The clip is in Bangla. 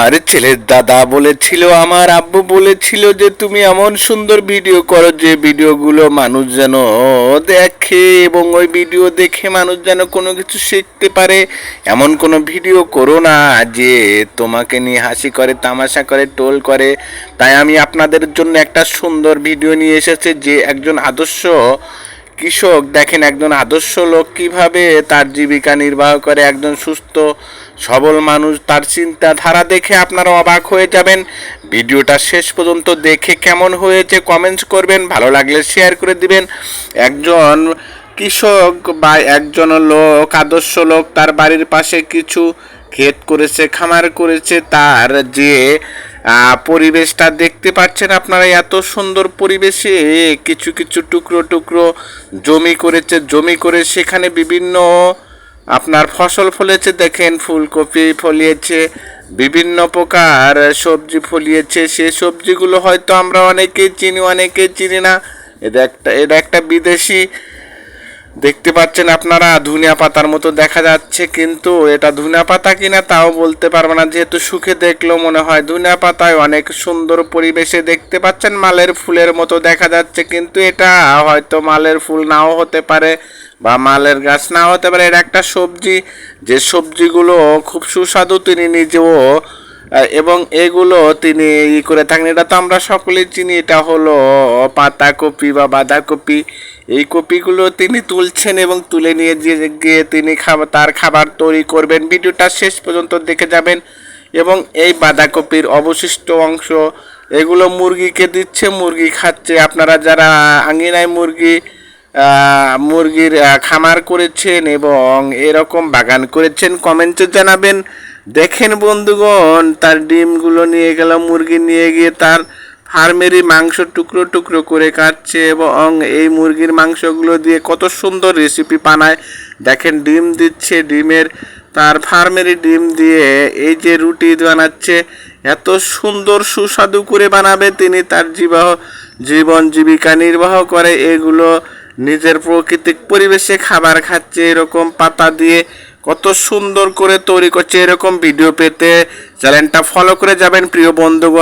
আমার ছেলের দাদা বলেছিল, আমার আব্বু বলেছিল যে তুমি এমন সুন্দর ভিডিও করো যে ভিডিওগুলো মানুষ যেন দেখে এবং ওই ভিডিও দেখে মানুষ যেন কোনো কিছু শিখতে পারে। এমন কোনো ভিডিও করো না যে তোমাকে নিয়ে হাসি করে, তামাশা করে, টোল করে। তাই আমি আপনাদের জন্য একটা সুন্দর ভিডিও নিয়ে এসেছি যে একজন আদর্শ কৃষক, দেখেন একজন আদর্শ লোক কিভাবে তার জীবিকা নির্বাহ করে। একজন সুস্থ সবল মানুষ, তার চিন্তাধারা দেখে আপনারা অবাক হয়ে যাবেন। ভিডিওটা শেষ পর্যন্ত দেখে কেমন হয়েছে কমেন্টস করবেন, ভালো লাগলে শেয়ার করে দিবেন। একজন কৃষক বা একজন লোক, আদর্শ লোক, তার বাড়ির পাশে কিছু ক্ষেত করেছে, খামার করেছে। তার যে পরিবেশটা দেখতে পাচ্ছেন আপনারা, এত সুন্দর পরিবেশে কিছু কিছু টুকরো টুকরো জমি করেছে। জমি করে সেখানে বিভিন্ন আপনার ফসল ফলেছে। দেখেন ফুলকপি ফলিয়েছে, বিভিন্ন প্রকার সবজি ফলিয়েছে। সে সবজিগুলো হয়তো আমরা অনেকেই চিনি, অনেকেই চিনি না। এটা একটা বিদেশি, দেখতে পাচ্ছেন আপনারা ধনিয়া পাতার মতো দেখা যাচ্ছে, কিন্তু এটা ধনিয়া পাতা কিনা তাও বলতে পারবো না, যেহেতু সুখে দেখলেও মনে হয় ধনিয়া পাতায়। অনেক সুন্দর পরিবেশে দেখতে পাচ্ছেন, মালের ফুলের মতো দেখা যাচ্ছে, কিন্তু এটা হয়তো মালের ফুল নাও হতে পারে বা মালের গাছ নাও হতে পারে। এটা একটা সবজি, যে সবজিগুলো খুব সুস্বাদু, তিনি নিজেও এবং এগুলো তিনি করে থাকেন। এটা তো আমরা সকলেই চিনি, এটা হলো পাতাকপি বা বাঁধাকপি। এই কপিগুলো তিনি তুলছেন এবং তুলে নিয়ে গিয়ে তিনি তার খাবার তৈরি করবেন। ভিডিওটা শেষ পর্যন্ত দেখে যাবেন। এবং এই বাঁধাকপির অবশিষ্ট অংশ এগুলো মুরগিকে দিচ্ছে, মুরগি খাচ্ছে। আপনারা যারা আঙিনায় মুরগির খামার করেছেন এবং এরকম বাগান করেছেন কমেন্টে জানাবেন। দেখেন বন্ধুগণ, তার ডিমগুলো নিয়ে গেল, মুরগি নিয়ে গিয়ে তার ফার্মেরই মাংস টুকরো টুকরো করে কাটছে এবং এই মুরগির মাংসগুলো দিয়ে কত সুন্দর রেসিপি বানায়। দেখেন ডিম দিচ্ছে, ডিমের তার ফার্মেরই ডিম দিয়ে এই যে রুটি বানাচ্ছে, এত সুন্দর সুস্বাদু করে বানাবে তিনি। তার জীবন জীবিকা নির্বাহ করে এগুলো নিজের প্রাকৃতিক পরিবেশে খাবার খাচ্ছে, এরকম পাতা দিয়ে কত সুন্দর করে তৈরি করছে। এরকম ভিডিও পেতে চ্যানেলটা ফলো করে যাবেন প্রিয় বন্ধুগণ।